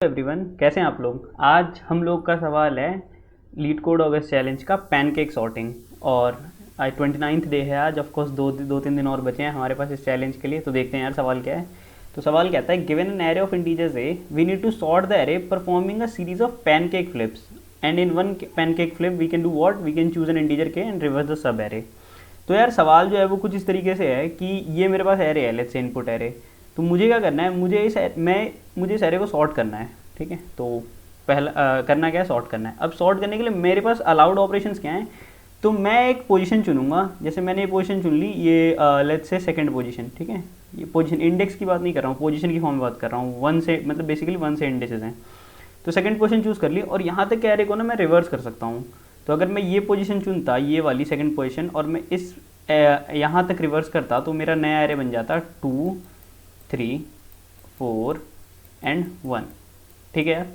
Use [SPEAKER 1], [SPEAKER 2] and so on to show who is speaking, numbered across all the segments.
[SPEAKER 1] Everyone, कैसे हैं आप लोग। आज हम लोग का सवाल है लीड कोड ऑगस्ट चैलेंज का पैनकेक सॉर्टिंग। और आज 29th डे है। आज ऑफ कोर्स दो तीन दिन और बचे हैं हमारे पास इस चैलेंज के लिए। तो देखते हैं यार सवाल क्या है। तो सवाल कहता है given an array of integers A we need to sort the array performing a series of pancake flips and in one pancake flip we can do what, we can choose an integer K and reverse the sub array. तो यार सवाल जो है वो कुछ इस तरीके से है कि ये मेरे पास एरे है, लेट्स से इनपुट एरे। तो मुझे क्या करना है, मुझे इस एरे को सॉर्ट करना है। ठीक है, तो पहला करना क्या है, सॉर्ट करना है। अब सॉर्ट करने के लिए मेरे पास अलाउड ऑपरेशंस क्या हैं। तो मैं एक पोजीशन चुनूंगा, जैसे मैंने ये पोजीशन चुन ली, ये लेट्स से सेकंड पोजीशन। ठीक है, ये पोजीशन इंडेक्स की बात नहीं कर रहा हूँ, पोजीशन की फॉर्म में बात कर रहा हूँ। वन से मतलब बेसिकली वन से इंडेक्सेस हैं। तो सेकंड पोजीशन चूज़ कर ली और यहाँ तक एरे को ना मैं रिवर्स कर सकता हूँ। तो अगर मैं ये पोजीशन चुनता, ये वाली सेकंड पोजीशन, और मैं इस यहाँ तक रिवर्स करता, तो मेरा नया एरे बन जाता 2 3 4 एंड 1। ठीक है यार,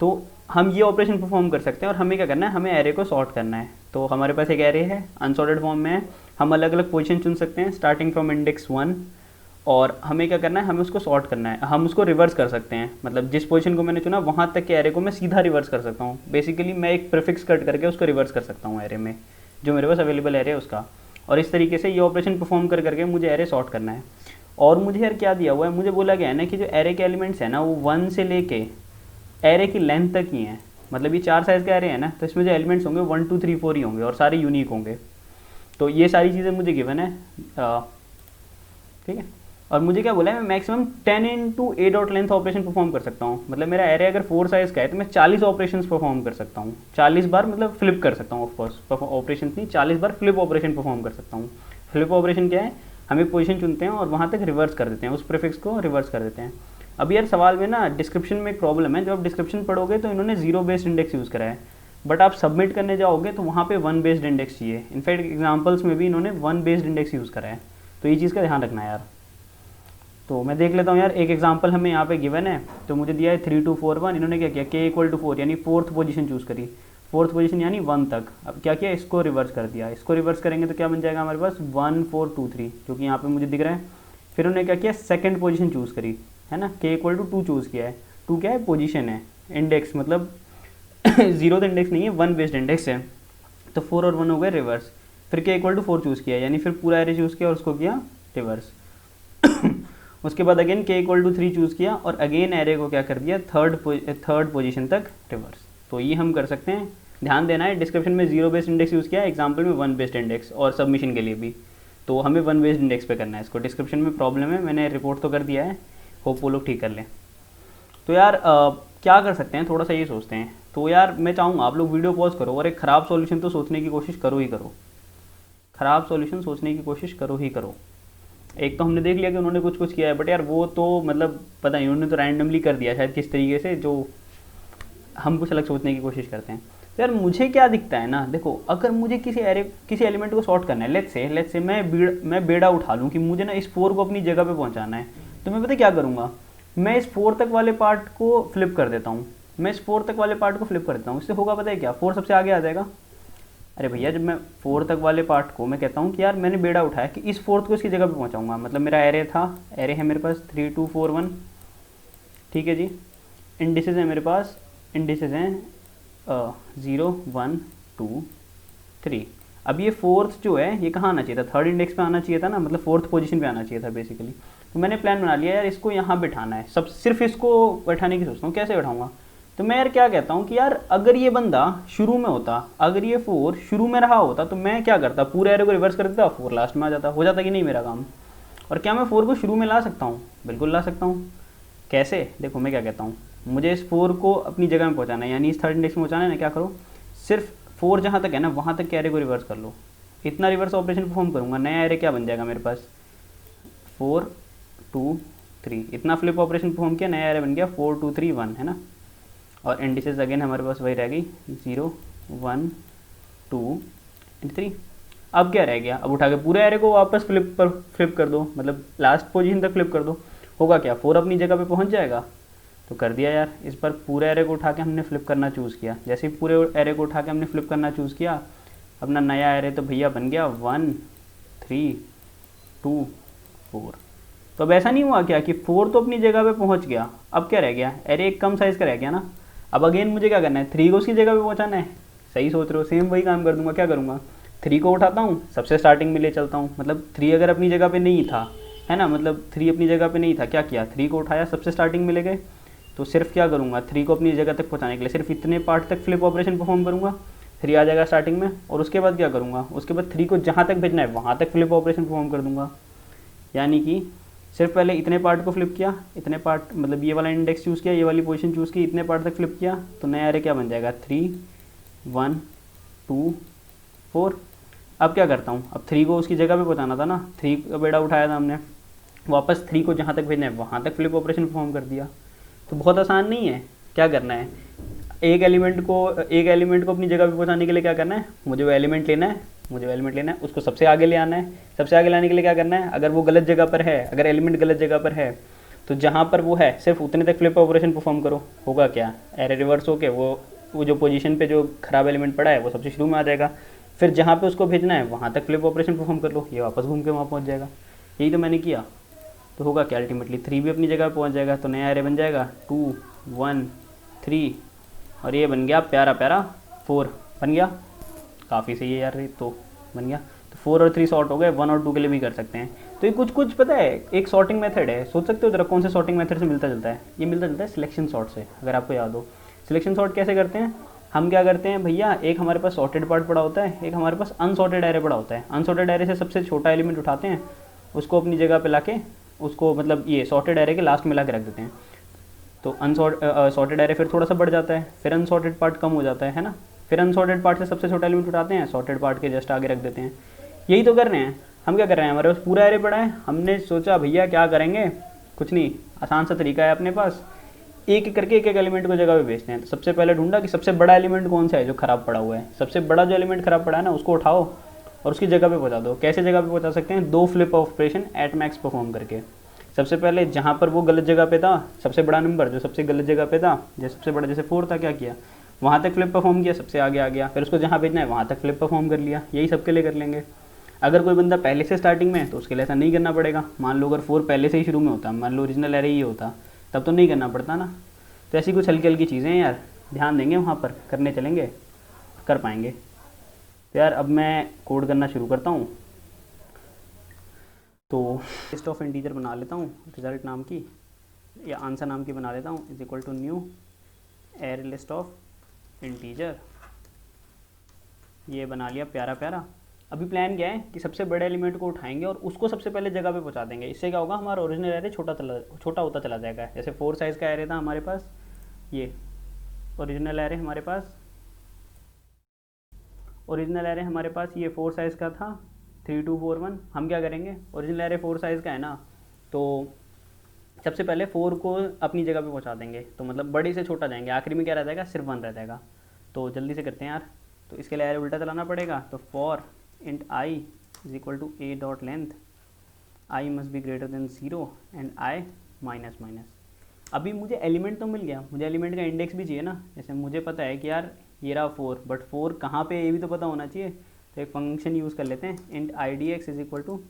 [SPEAKER 1] तो हम ये ऑपरेशन परफॉर्म कर सकते हैं। और हमें क्या करना है, हमें एरे को सॉर्ट करना है। तो हमारे पास एक एरे है, अनसॉर्टेड फॉर्म में है। हम अलग अलग पोजीशन चुन सकते हैं स्टार्टिंग फ्रॉम इंडेक्स 1। और हमें क्या करना है, हमें उसको सॉर्ट करना है। हम उसको रिवर्स कर सकते हैं, मतलब जिस पोजीशन को मैंने चुना वहाँ तक के एरे को मैं सीधा रिवर्स कर सकता हूँ। बेसिकली मैं एक प्रीफिक्स कट करके उसको रिवर्स कर सकता हूँ एरे में, जो मेरे पास अवेलेबल एरे है उसका। और इस तरीके से ये ऑपरेशन परफॉर्म कर करके मुझे एरे सॉर्ट करना है। और मुझे यार क्या दिया हुआ है, मुझे बोला गया है ना कि जो एरे के एलिमेंट्स है ना वो 1 से लेके एरे की लेंथ तक ही हैं। मतलब ये 4 साइज़ का एरे है ना, तो इसमें जो एलिमेंट्स होंगे 1 2 3 4 ही होंगे और सारे यूनिक होंगे। तो ये सारी चीज़ें मुझे गिवन है। ठीक है, और मुझे क्या बोला है, मैं मैक्सिमम 10 इंटू ए डॉट लेंथ ऑपरेशन परफॉर्म कर सकता हूँ। मतलब मेरा एरे अगर 4 साइज़ का है तो मैं 40 ऑपरेशन परफॉर्म कर सकता हूँ। 40 बार मतलब फ्लिप कर सकता हूँ। ऑफकोर्स ऑपरेशन नहीं, 40 बार फ्लिप ऑपरेशन परफॉर्म कर सकता हूँ। फ्लिप ऑपरेशन क्या है, हम एक पोजीशन चुनते हैं और वहाँ तक रिवर्स कर देते हैं, उस प्रीफिक्स को रिवर्स कर देते हैं। अब यार सवाल में ना डिस्क्रिप्शन में एक प्रॉब्लम है। जब आप डिस्क्रिप्शन पढ़ोगे तो इन्होंने 0 बेस्ड इंडेक्स यूज़ करा है, बट आप सबमिट करने जाओगे तो वहाँ पे 1 बेस्ड इंडेक्स चाहिए। इनफैक्ट एग्जाम्पल्स में भी इन्होंने 1 बेस्ड इंडेक्स यूज़ करा है। तो ये चीज़ का ध्यान रखना है यार। तो मैं देख लेता हूँ यार, एक एग्जाम्पल हमें यहाँ पे गिवन है। तो मुझे दिया है 3 2 4 1। इन्होंने क्या किया, k इक्वल टू 4 यानी फोर्थ पोजीशन चूज़ करी। फोर्थ पोजीशन यानी 1 तक। अब क्या किया, इसको रिवर्स कर दिया। इसको रिवर्स करेंगे तो क्या बन जाएगा हमारे पास 1 4 2 3, जो कि यहाँ पे मुझे दिख रहा है। फिर उन्होंने क्या किया, सेकंड पोजीशन चूज़ करी, है ना। k इक्वल टू 2 चूज़ किया है। 2 क्या है, पोजीशन है। इंडेक्स मतलब 0 तो इंडेक्स नहीं है, 1 बेस्ड इंडेक्स है। तो 4 और 1 हो गए रिवर्स। फिर k इक्वल टू 4 चूज़ किया, यानी फिर पूरा एरे चूज़ किया और उसको किया रिवर्स। उसके बाद again k equal to 3 choose किया और अगेन एरे को क्या कर दिया, थर्ड पोजीशन तक रिवर्स। तो ये हम कर सकते हैं। ध्यान देना है, डिस्क्रिप्शन में 0 बेस्ड इंडेक्स यूज़ किया है, एग्जाम्पल में 1 बेस्ड इंडेक्स, और सबमिशन के लिए भी। तो हमें 1 बेस्ड इंडेक्स पे करना है इसको। डिस्क्रिप्शन में प्रॉब्लम है, मैंने रिपोर्ट तो कर दिया है, होप वो लोग ठीक कर लें। तो यार क्या कर सकते हैं, थोड़ा सा ये सोचते हैं। तो यार मैं चाहूँगा आप लोग वीडियो पॉज करो और एक ख़राब सॉल्यूशन तो सोचने की कोशिश करो ही करो। ख़राब सॉल्यूशन सोचने की कोशिश करो ही करो। एक तो हमने देख लिया कि उन्होंने कुछ कुछ किया है, बट यार वो तो मतलब पता नहीं, उन्होंने तो रैंडमली कर दिया शायद किस तरीके से, जो हम कुछ अलग सोचने की कोशिश करते हैं। तो यार मुझे क्या दिखता है ना, देखो अगर मुझे किसी एलिमेंट को सॉर्ट करना है, लेट्स से मैं बेड़ा उठा लूँ कि मुझे ना इस 4 को अपनी जगह पे पहुँचाना है। तो मैं पता क्या करूँगा, मैं इस 4 तक वाले पार्ट को फ्लिप कर देता हूँ। इससे होगा पता है क्या, 4 सबसे आगे आ जाएगा। अरे भैया, जब मैं 4 तक वाले पार्ट को मैं कहता हूँ कि यार मैंने बेड़ा उठाया कि इस 4th को इसकी जगह पे पहुँचाऊँगा। मतलब मेरा एरे है मेरे पास 3 2 4 1। ठीक है जी, इंडिसेस हैं मेरे पास, इंडिसेस हैं 0 1 2 3। अब ये 4th जो है ये कहाँ आना चाहिए था, 3rd इंडेक्स पे आना चाहिए था ना, मतलब 4th पोजीशन पे आना चाहिए था बेसिकली। तो मैंने प्लान बना लिया यार, इसको यहाँ बैठाना है, सिर्फ इसको बैठाने की सोचता हूँ, कैसे बैठाऊँगा। तो मैं यार क्या कहता हूँ कि यार अगर ये बंदा शुरू में होता, अगर ये 4 शुरू में रहा होता, तो मैं क्या करता, पूरे एरे को रिवर्स कर देता, 4 लास्ट में आ जाता, हो जाता कि नहीं मेरा काम। और क्या मैं 4 को शुरू में ला सकता हूँ, बिल्कुल ला सकता हूँ। कैसे, देखो मैं क्या कहता हूँ, मुझे इस 4 को अपनी जगह में पहुँचाना है, यानी इस 3rd इंडेक्स में पहुँचाना है ना। क्या करो, सिर्फ 4 जहाँ तक है ना वहाँ तक के एरे को रिवर्स कर लो। इतना रिवर्स ऑपरेशन परफॉर्म करूँगा, नया एरे क्या बन जाएगा मेरे पास, 4 2 3। इतना फ्लिप ऑपरेशन परफॉर्म किया, नया एरे बन गया 4 2 3 1, है ना। और इंडिसेस अगेन हमारे पास वही रह गई 0 1 2 3। अब क्या रह गया, अब उठा के पूरे एरे को वापस फ्लिप कर दो, मतलब लास्ट पोजीशन तक फ्लिप कर दो। होगा क्या, 4 अपनी जगह पे पहुंच जाएगा। तो कर दिया यार, इस पर पूरे एरे को उठा के हमने फ्लिप करना चूज़ किया। जैसे ही पूरे एरे को उठा के हमने फ्लिप करना चूज़ किया, अपना नया एरे तो भैया बन गया 1 3 2 4। तो अब ऐसा नहीं हुआ क्या कि 4 तो अपनी जगह पे पहुंच गया, अब क्या रह गया, अरे एक कम साइज़ का रह गया ना। अब अगेन मुझे क्या करना है, 3 को उसकी जगह पे पहुंचाना है। सही सोच रहे हो, सेम वही काम कर दूंगा। क्या करूँगा, 3 को उठाता हूँ, सबसे स्टार्टिंग में ले चलता हूँ। मतलब 3 अगर अपनी जगह पे नहीं था, है ना, मतलब 3 अपनी जगह पे नहीं था, क्या किया, 3 को उठाया, सबसे स्टार्टिंग में ले गए। तो सिर्फ क्या करूँगा, 3 को अपनी जगह तक पहुँचाने के लिए सिर्फ इतने पार्ट तक फ्लिप ऑपरेशन परफॉर्म करूँगा। 3 आ जाएगा स्टार्टिंग में, और उसके बाद क्या करूँगा, उसके बाद 3 को जहाँ तक भेजना है वहाँ तक फ्लिप ऑपरेशन परफॉर्म कर दूँगा। यानी कि सिर्फ पहले इतने पार्ट को फ्लिप किया, इतने पार्ट मतलब ये वाला इंडेक्स चूज़ किया, ये वाली पोजीशन चूज़ की, इतने पार्ट तक फ्लिप किया, तो नया अरे क्या बन जाएगा, 3 1 2 4। अब क्या करता हूँ, अब 3 को उसकी जगह पे पहुँचाना था ना, 3 का बेड़ा उठाया था हमने, वापस 3 को जहाँ तक भेजना है वहाँ तक फ्लिप ऑपरेशन परफॉर्म कर दिया। तो बहुत आसान नहीं है। क्या करना है, एक एलिमेंट को अपनी जगह पे पहुँचाने के लिए क्या करना है, मुझे वो एलिमेंट लेना है, उसको सबसे आगे ले आना है। सबसे आगे लाने के लिए क्या करना है, अगर वो गलत जगह पर है, अगर एलिमेंट गलत जगह पर है, तो जहाँ पर वो है सिर्फ उतने तक फ्लिप ऑपरेशन परफॉर्म करो। होगा क्या, एरे रिवर्स होके वो जो पोजीशन पे जो खराब एलिमेंट पड़ा है वो सबसे शुरू में आ जाएगा। फिर जहाँ पे उसको भेजना है वहाँ तक फ्लिप ऑपरेशन परफॉर्म कर लो, ये वापस घूम के वहाँ पहुँच जाएगा। यही तो मैंने किया। तो होगा क्या, अल्टीमेटली 3 भी अपनी जगह पहुँच जाएगा, तो नया एरे बन जाएगा 2 1 3, और ये बन गया प्यारा प्यारा 4 बन गया। काफ़ी सही है यार, ये तो बन गया। तो 4 और 3 सॉर्ट हो गए, 1 और 2 के लिए भी कर सकते हैं। तो ये कुछ पता है, एक सॉर्टिंग मेथड है, सोच सकते हो जरा कौन से सॉर्टिंग मेथड से मिलता जुलता है। ये मिलता जुलता है सिलेक्शन सॉर्ट से, अगर आपको याद हो। सिलेक्शन सॉर्ट कैसे करते हैं, हम क्या करते हैं भैया, एक हमारे पास सॉर्टेड पार्ट पड़ा होता है, एक हमारे पास अनसॉर्टेड एरे पड़ा होता है। अनसॉर्टेड एरे से सबसे छोटा एलिमेंट उठाते हैं, उसको अपनी जगह पे लाके उसको मतलब ये सॉर्टेड एरे के लास्ट में ला के रख देते हैं। तो सॉर्टेड एरे फिर थोड़ा सा बढ़ जाता है, फिर अनसॉर्टेड पार्ट कम हो जाता है ना। फिर अनसॉर्टेड पार्ट से सबसे छोटा एलिमेंट उठाते हैं, सॉर्टेड पार्ट के जस्ट आगे रख देते हैं। यही तो कर रहे हैं हम। क्या कर रहे हैं, हमारे पास पूरा एरे पड़ा है, हमने सोचा भैया क्या करेंगे, कुछ नहीं, आसान सा तरीका है अपने पास, एक एक करके एक एलिमेंट को जगह पे भेजते हैं। तो सबसे पहले ढूंढा कि सबसे बड़ा एलिमेंट कौन सा है जो खराब पड़ा हुआ है। सबसे बड़ा जो एलिमेंट खराब पड़ा है ना, उसको उठाओ और उसकी जगह पे पहुंचा दो। कैसे जगह पे पहुंचा सकते हैं, 2 flip operation at max perform करके। सबसे पहले जहाँ पर वो गलत जगह पे था, सबसे बड़ा नंबर जो सबसे गलत जगह पे था, जैसे सबसे बड़ा जैसे 4 था, क्या किया, वहाँ तक फ्लिप परफॉर्म किया, सबसे आगे आ गया। फिर उसको जहाँ भेजना है वहाँ तक फ्लिप परफॉर्म कर लिया। यही सबके लिए कर लेंगे। अगर कोई बंदा पहले से स्टार्टिंग में है तो उसके लिए ऐसा नहीं करना पड़ेगा। मान लो अगर 4 पहले से ही शुरू में होता, मान लो ओरिजिनल एरे ही होता, तब तो नहीं करना पड़ता ना। तो ऐसी कुछ हल्की हल्की चीज़ें हैं यार, ध्यान देंगे वहाँ पर, करने चलेंगे, कर पाएंगे। तो यार अब मैं कोड करना शुरू करता हूँ। तो लिस्ट ऑफ इंटीजर बना लेता हूँ, रिजल्ट नाम की या आंसर नाम की बना लेता हूँ, is equal to new array list of integer. ये बना लिया प्यारा प्यारा। अभी प्लान क्या है कि सबसे बड़े एलिमेंट को उठाएंगे और उसको सबसे पहले जगह पे पहुंचा देंगे। इससे क्या होगा, हमारा ओरिजिनल एरे छोटा होता चला जाएगा। जैसे 4 साइज़ का एरे था हमारे पास, ये ओरिजिनल एरे हमारे पास ये 4 साइज़ का था, 3 2 4 1। हम क्या करेंगे, ओरिजिनल एरे 4 साइज़ का है ना, तो सबसे पहले 4 को अपनी जगह पे पहुंचा देंगे, तो मतलब बड़े से छोटा जाएंगे, आखिरी में क्या रह जाएगा, सिर्फ 1 रह जाएगा। तो जल्दी से करते हैं यार। तो इसके लिए एरे उल्टा चलाना पड़ेगा। तो for int i is equal to a dot length, i must be greater than 0 and i minus minus. अभी मुझे एलिमेंट तो मिल गया, मुझे एलिमेंट का इंडेक्स भी चाहिए ना। जैसे मुझे पता है कि यार ये रहा 4, बट 4 कहाँ पे, ये भी तो पता होना चाहिए। तो एक फंक्शन यूज़ कर लेते हैं, int I D X is equal to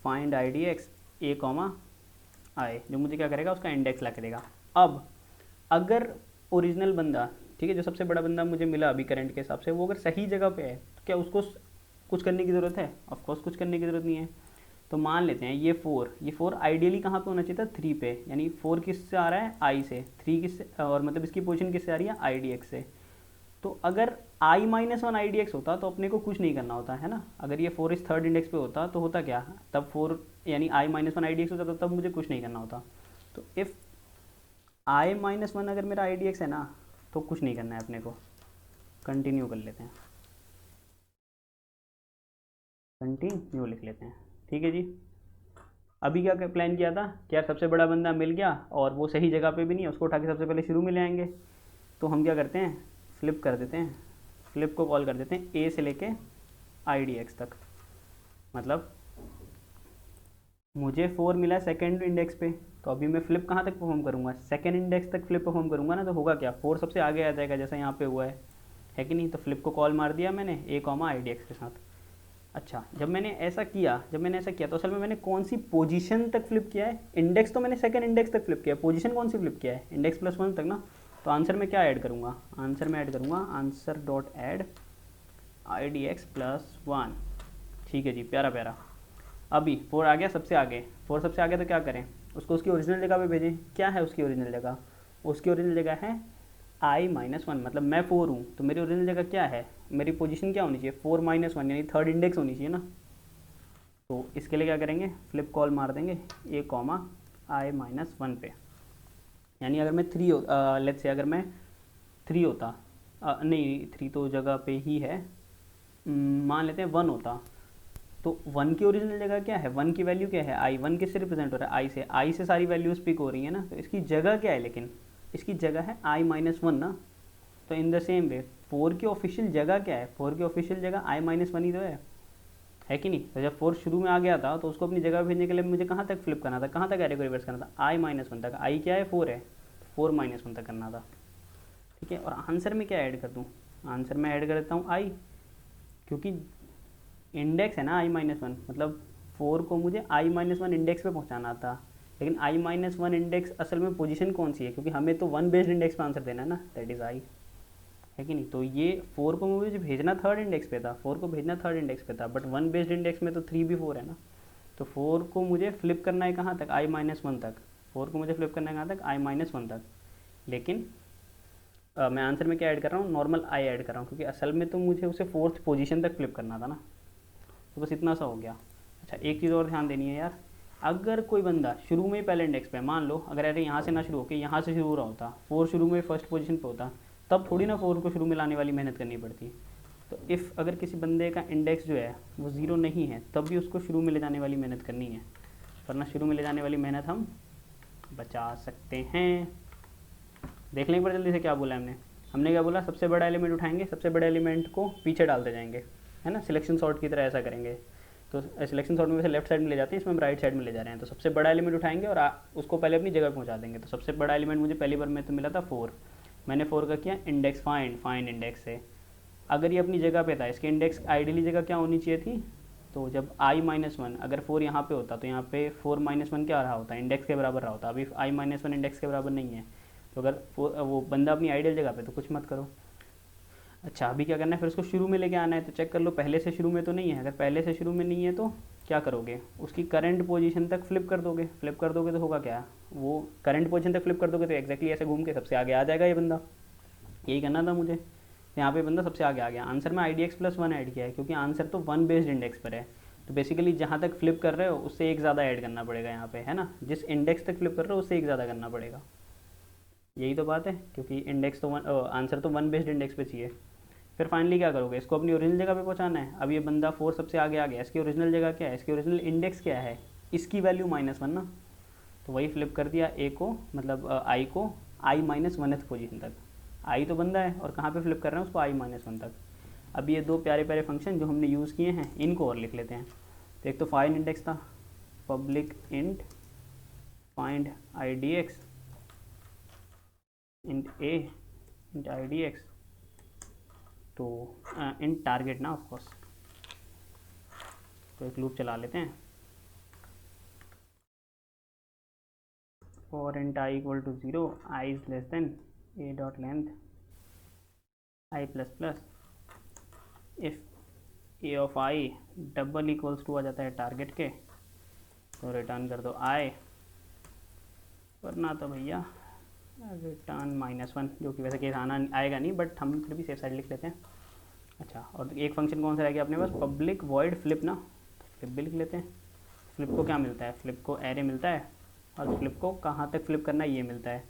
[SPEAKER 1] find I D X A comma I, जो मुझे क्या करेगा, उसका इंडेक्स ला करेगा। अब अगर ओरिजिनल बंदा, ठीक है, जो सबसे बड़ा बंदा मुझे मिला अभी करंट के हिसाब से, वो अगर सही जगह पे है तो क्या उसको कुछ करने की ज़रूरत है? ऑफकोर्स कुछ करने की ज़रूरत नहीं है। तो मान लेते हैं ये 4 आइडियली कहाँ पे होना चाहिए था, 3 पे। यानी 4 किससे आ रहा है, आई से, 3 किससे, और मतलब इसकी पोजीशन किससे आ रही है, आई डी एक्स से। तो अगर आई माइनस 1 आई डी एक्स होता तो अपने को कुछ नहीं करना होता है ना। अगर ये 4 इस थर्ड इंडेक्स पे होता तो होता क्या, तब 4 यानी आई माइनस 1 आई डी एक्स होता, तब मुझे कुछ नहीं करना होता। तो इफ़ आई माइनस 1 अगर मेरा आई डी एक्स है ना, तो कुछ नहीं करना है अपने को। कंटिन्यू कर लेते हैं, कंटिन्यू लिख लेते हैं, ठीक है जी। अभी क्या प्लान किया था कि यार सबसे बड़ा बंदा मिल गया और वो सही जगह पे भी नहीं है, उसको उठा के सबसे पहले शुरू में ले आएंगे। तो हम क्या करते हैं, फ्लिप कर देते हैं, फ्लिप को कॉल कर देते हैं ए से लेके आई डी एक्स तक। मतलब मुझे 4 मिला सेकेंड इंडेक्स पे, तो अभी मैं फ्लिप कहाँ तक परफॉर्म करूँगा, सेकेंड इंडेक्स तक फ्लिप परफॉर्म करूँगा ना। तो होगा क्या, 4 सबसे आगे आ जाएगा जैसा यहाँ पे हुआ है कि नहीं। तो फ्लिप को कॉल मार दिया मैंने ए कॉमा आई डी एक्स के साथ। अच्छा, जब मैंने ऐसा किया तो असल में मैंने कौन सी पोजीशन तक फ्लिप किया है? इंडेक्स तो मैंने सेकंड इंडेक्स तक फ्लिप किया है, पोजीशन कौन सी फ्लिप किया है? इंडेक्स प्लस वन तक ना। तो आंसर में क्या ऐड करूँगा? आंसर में ऐड करूँगा आंसर डॉट ऐड आई डी एक्स प्लस वन। ठीक है जी, प्यारा प्यारा। अभी फोर आ गया सबसे आगे, फोर सबसे आगे तो क्या करें? उसको उसकी ओरिजिनल जगह पे भेजें। क्या है उसकी ओरिजिनल जगह? उसकी ओरिजिनल जगह है आई माइनस वन, मतलब मैं फोर हूँ तो मेरी ओरिजिनल जगह क्या है? मेरी पोजीशन क्या होनी चाहिए? फोर माइनस वन, यानी थर्ड इंडेक्स होनी चाहिए ना। तो इसके लिए क्या करेंगे? फ्लिप कॉल मार देंगे ए कॉमा आई माइनस वन पे। यानी अगर मैं थ्री लेट्स से अगर मैं थ्री होता, नहीं थ्री तो जगह पे ही है, मान लेते हैं वन होता, तो वन की ओरिजिनल जगह क्या है? वन की वैल्यू क्या है? आई। वन किससे रिप्रेजेंट हो रहा है? आई से। आई से सारी वैल्यूज पिक हो रही है ना, तो इसकी जगह क्या है? लेकिन इसकी जगह है आई माइनस वन ना। तो in the same way four की ऑफिशियल जगह क्या है? फोर की ऑफिशियल जगह आई माइनस वन ही तो है कि नहीं? तो जब फोर शुरू में आ गया था तो उसको अपनी जगह भेजने के लिए मुझे कहाँ तक फ्लिप करना था? कहाँ तक एरे को रिवर्स करना था? आई माइनस वन तक। आई क्या है? फोर है, फोर माइनस वन तक करना था। ठीक है, और आंसर में क्या ऐड कर दूँ? आंसर में ऐड कर देता हूँ आई, क्योंकि इंडेक्स है ना आई माइनस वन, मतलब फोर को मुझे आई माइनस वन इंडेक्स पे पहुंचाना था। लेकिन आई माइनस वन इंडेक्स असल में पोजीशन कौन सी है? क्योंकि हमें तो वन बेस्ड इंडेक्स पे आंसर देना है ना, दैट इज़ आई, है कि नहीं? तो ये फोर को मुझे भेजना थर्ड इंडेक्स पे था, फोर को भेजना थर्ड इंडेक्स पे था, बट वन बेस्ड इंडेक्स में तो थ्री भी फोर है ना। तो फोर को मुझे फ्लिप करना है कहाँ तक? आई माइनस वन तक। फोर को मुझे फ्लिप करना है कहाँ तक? आई माइनस वन तक। लेकिन मैं आंसर में क्या ऐड कर रहा हूँ? नॉर्मल आई ऐड कर रहा हूँ, क्योंकि असल में तो मुझे उसे फोर्थ पोजीशन तक फ्लिप करना था ना। तो बस इतना सा हो गया। अच्छा, एक चीज़ और ध्यान देनी है यार, अगर कोई बंदा शुरू में ही पहले इंडेक्स पे, मान लो अगर अरे यहाँ से ना शुरू होकर यहाँ से शुरू हो रहा होता, फोर शुरू में फर्स्ट पोजीशन पे होता, तब थोड़ी ना फोर को शुरू में लाने वाली मेहनत करनी पड़ती। तो इफ़ अगर किसी बंदे का इंडेक्स जो है वो ज़ीरो नहीं है, तब भी उसको शुरू में ले जाने वाली मेहनत करनी है, वरना शुरू में ले जाने वाली मेहनत हम बचा सकते हैं। देख लें एक बार जल्दी से क्या बोला हमने क्या बोला? सबसे बड़ा एलिमेंट उठाएंगे, सबसे बड़े एलिमेंट को पीछे डालते जाएंगे, है ना, सिलेक्शन सॉर्ट की तरह ऐसा करेंगे। तो सिलेक्शन सॉर्ट में वैसे लेफ्ट साइड में ले जाते हैं, इसमें हम राइट साइड में ले जा रहे हैं। तो सबसे बड़ा एलिमेंट उठाएंगे और उसको पहले अपनी जगह पहुंचा देंगे। तो सबसे बड़ा एलिमेंट मुझे पहली बार में तो मिला था फोर, मैंने फोर का किया इंडेक्स फाइंड इंडेक्स से। अगर ये अपनी जगह पे था, इसके इंडेक्स आइडियली जगह क्या होनी चाहिए थी? तो जब आई माइनस वन, अगर फोर यहाँ पे होता तो यहाँ पे फोर माइनस वन क्या रहा होता? इंडेक्स के बराबर रहा होता। अभी आई माइनस वन इंडेक्स के बराबर नहीं है, तो अगर वो बंदा अपनी आइडियल जगह पे, तो कुछ मत करो। अच्छा, अभी क्या करना है? फिर उसको शुरू में लेके आना है, तो चेक कर लो पहले से शुरू में तो नहीं है। अगर पहले से शुरू में नहीं है तो क्या करोगे? उसकी करंट पोजीशन तक फ्लिप कर दोगे। फ्लिप कर दोगे तो होगा क्या? वो करंट पोजीशन तक फ्लिप कर दोगे तो एक्जैक्टली ऐसे घूम के सबसे आगे आ जाएगा ये बंदा। यही करना था मुझे। यहाँ पे बंदा सबसे आगे आ गया। आंसर में आई D x plus one add किया है, क्योंकि आंसर तो वन बेस्ड इंडेक्स पर है। तो बेसिकली जहाँ तक फ्लिप कर रहे हो उससे एक ज़्यादा ऐड करना पड़ेगा यहाँ पे, है ना। जिस इंडेक्स तक फ्लिप कर रहे हो उससे एक ज़्यादा करना पड़ेगा। यही तो बात है, क्योंकि इंडेक्स तो वन, आंसर तो वन बेस्ड इंडेक्स पे चाहिए। फिर फाइनली क्या करोगे? इसको अपनी ओरिजिनल जगह पे पहुंचाना है। अब ये बंदा फोर सबसे आगे आ गया, इसकी ओरिजिनल जगह क्या है? इसकी ओरिजिनल इंडेक्स क्या है? इसकी वैल्यू माइनस वन ना। तो वही फ्लिप कर दिया ए को, मतलब आई को आई माइनस वनथ पोजिशन तक। आई तो बंदा है और कहाँ पे फ्लिप कर रहे हैं उसको? आई माइनस वन तक। अब ये दो प्यारे प्यारे फंक्शन जो हमने यूज़ किए हैं इनको और लिख लेते हैं। तो एक तो फाइंड इंडेक्स था, public int find I D X int A int I D X, तो इंट टारगेट ना ऑफकोर्स। तो एक लूप चला लेते हैं, for int I equal to zero, I is less than A dot length I plus plus, if A of I double equals to आ जाता है टारगेट के, तो रिटर्न कर दो आई, वरना तो भैया रिटर्न माइनस वन, जो कि वैसे केस आना आएगा नहीं, बट हम फिर भी सेफ साइड लिख लेते हैं। अच्छा, और एक फंक्शन कौन सा रह गया अपने पास? पब्लिक वॉइड फ्लिप ना, तो फ्लिप भी लिख लेते हैं। फ्लिप को क्या मिलता है? फ्लिप को एरे मिलता है, और फ्लिप को कहाँ तक फ्लिप करना है ये मिलता है।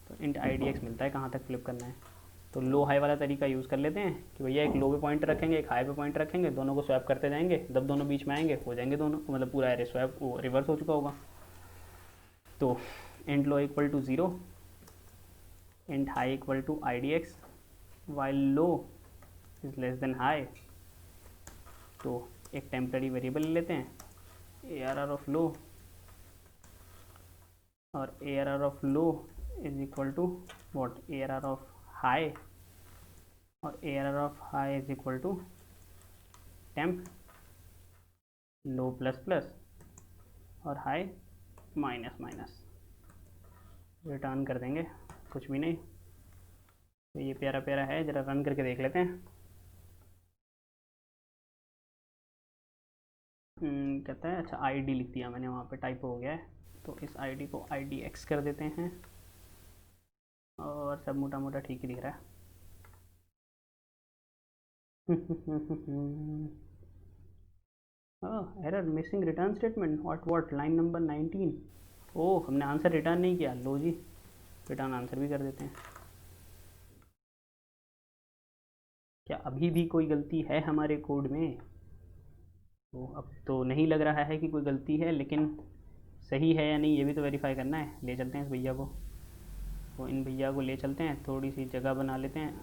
[SPEAKER 1] तो इंट आई डी एक्स मिलता है कहाँ तक फ्लिप करना है। तो लो हाई वाला तरीका यूज़ कर लेते हैं कि भैया एक लो पे पॉइंट रखेंगे, एक हाई पे पॉइंट रखेंगे, दोनों को स्वैप करते जाएंगे, जब दोनों बीच में आएंगे हो जाएंगे दोनों, मतलब पूरा एरे स्वैप वो रिवर्स हो चुका होगा। तो int low equal to zero, int high equal to I D X, while low is less than high. तो एक टेम्प्रेरी वेरिएबल ले लेते हैं, A R R of low, और A R R of low is equal to what? A R R of high, और A R R of high is equal to temp. Low plus plus और high minus minus, return कर देंगे, कुछ भी नहीं। तो ये प्यारा प्यारा है, ज़रा रन करके देख लेते हैं। कहता है अच्छा आईडी लिख दिया मैंने, वहाँ पे टाइप हो गया है, तो इस आईडी को IDX कर देते हैं और सब मोटा मोटा ठीक ही दिख रहा है। Error missing return statement, what line number 19। ओह हमने आंसर रिटर्न नहीं किया, लो जी रिटर्न आंसर भी कर देते हैं। क्या अभी भी कोई गलती है हमारे कोड में? तो अब तो नहीं लग रहा है कि कोई गलती है, लेकिन सही है या नहीं ये भी तो वेरीफाई करना है। ले चलते हैं इस भैया को, तो इन भैया को ले चलते हैं, थोड़ी सी जगह बना लेते हैं,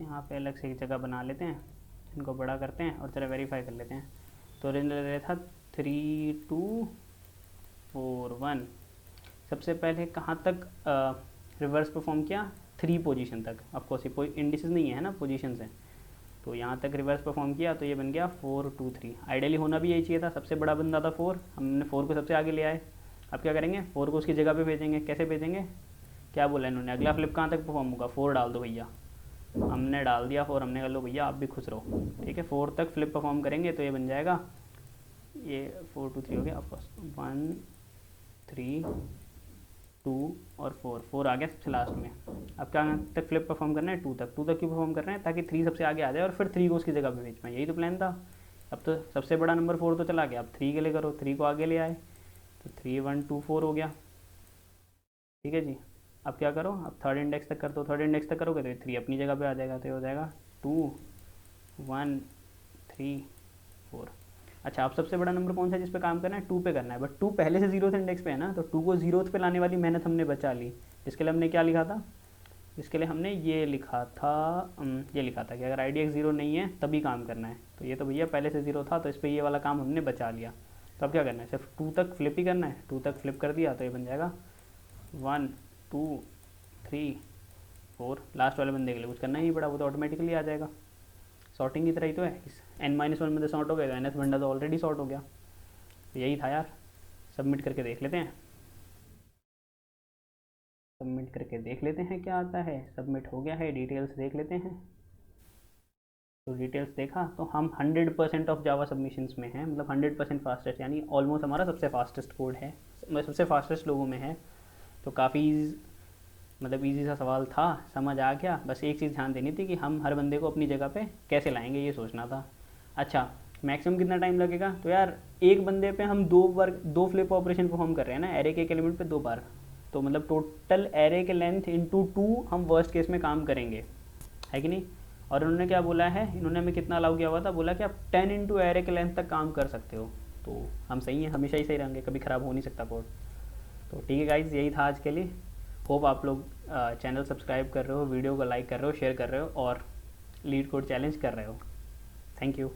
[SPEAKER 1] यहाँ पे अलग से एक जगह बना लेते हैं, इनको बड़ा करते हैं और ज़रा वेरीफाई कर लेते हैं। तो रेंज रहा था 3 2 4 1। सबसे पहले कहाँ तक रिवर्स परफॉर्म किया? 3 पोजीशन तक। ऑफकोर्स ये इंडिसेस नहीं है ना, पोजीशन है, तो यहाँ तक रिवर्स परफॉर्म किया, तो ये बन गया 4 2 3। आइडियली होना भी यही चाहिए था, सबसे बड़ा बंदा था 4, हमने 4 को सबसे आगे ले आए। अब क्या करेंगे, 4 को उसकी जगह पे भेजेंगे। कैसे भेजेंगे, क्या बोला इन्होंने, अगला फ्लिप कहाँ तक परफॉर्म होगा? 4 डाल दो भैया। हमने डाल दिया 4, हमने कहा लो भैया आप भी खुश रहो, ठीक है। 4 तक फ्लिप परफॉर्म करेंगे तो ये बन जाएगा, ये 4 2 3 हो गया ऑफकोर्स, 1 3 2 और 4 आ गया सबसे लास्ट में। अब क्या तक फ्लिप परफॉर्म करना है? 2 तक। 2 तक क्यों परफॉर्म कर रहे हैं? ताकि 3 सबसे आगे आ जाए और फिर 3 को उसकी जगह पे भेज पाए, यही तो प्लान था। अब तो सबसे बड़ा नंबर 4 तो चला गया, अब 3 के लिए करो, 3 को आगे ले आए, तो 3 1 2 4 हो गया, ठीक है जी। अब क्या करो, अब थर्ड इंडेक्स तक कर दो, थर्ड इंडेक्स तक करोगे तो 3 अपनी जगह पे आ जाएगा, तो ये हो जाएगा 2 1 3 4। अच्छा अब सबसे बड़ा नंबर कौन सा है जिस पे काम करना है? 2 पे करना है, बट 2 पहले से 0th इंडेक्स पे है ना, तो 2 को 0th पे लाने वाली मेहनत हमने बचा ली। जिसके लिए हमने क्या लिखा था, जिसके लिए हमने ये लिखा था कि अगर IDX 0 नहीं है तभी काम करना है। तो ये तो भैया पहले से 0 था, तो इस पर ये वाला काम हमने बचा लिया। तो अब क्या करना है, सिर्फ 2 तक फ्लिप ही करना है। 2 तक फ्लिप कर दिया तो ये बन जाएगा 1 2 3 4। लास्ट वाले बंदे के लिए कुछ करना ही नहीं पड़ा, वो तो ऑटोमेटिकली आ जाएगा। सॉर्टिंग की तरह ही तो है, N-1 में तो सॉर्ट हो गया, NS बंदा तो ऑलरेडी सॉर्ट हो गया। तो यही था यार, सबमिट करके देख लेते हैं, सबमिट करके देख लेते हैं क्या आता है। सबमिट हो गया है, डिटेल्स देख लेते हैं। तो डिटेल्स देखा तो हम 100% ऑफ जावा सबमिशंस में हैं, मतलब 100% फास्टेस्ट, यानी ऑलमोस्ट हमारा सबसे फास्टेस्ट कोड है, सबसे फास्टेस्ट लोगों में है। तो काफ़ी मतलब ईजी सा सवाल था, समझ आ गया। बस एक चीज़ ध्यान देनी थी कि हम हर बंदे को अपनी जगह पे कैसे लाएंगे, ये सोचना था। अच्छा मैक्सिमम कितना टाइम लगेगा? तो यार एक बंदे पे हम 2 फ्लिप ऑपरेशन परफॉर्म कर रहे हैं ना, एरे के एक एलिमेंट पे 2 बार, तो मतलब टोटल एरे के लेंथ इंटू 2 हम वर्स्ट केस में काम करेंगे, है कि नहीं। और इन्होंने क्या बोला है, इन्होंने हमें कितना अलाउ किया हुआ था, बोला कि आप 10 इंटू एरे के लेंथ तक काम कर सकते हो। तो हम सही हैं, हमेशा ही सही रहेंगे, कभी ख़राब हो नहीं सकता कोड। तो ठीक है गाइज, यही था आज के लिए। होप आप लोग चैनल सब्सक्राइब कर रहे हो, वीडियो को लाइक कर रहे हो, शेयर कर रहे हो और लीड कोड चैलेंज कर रहे हो। Thank you.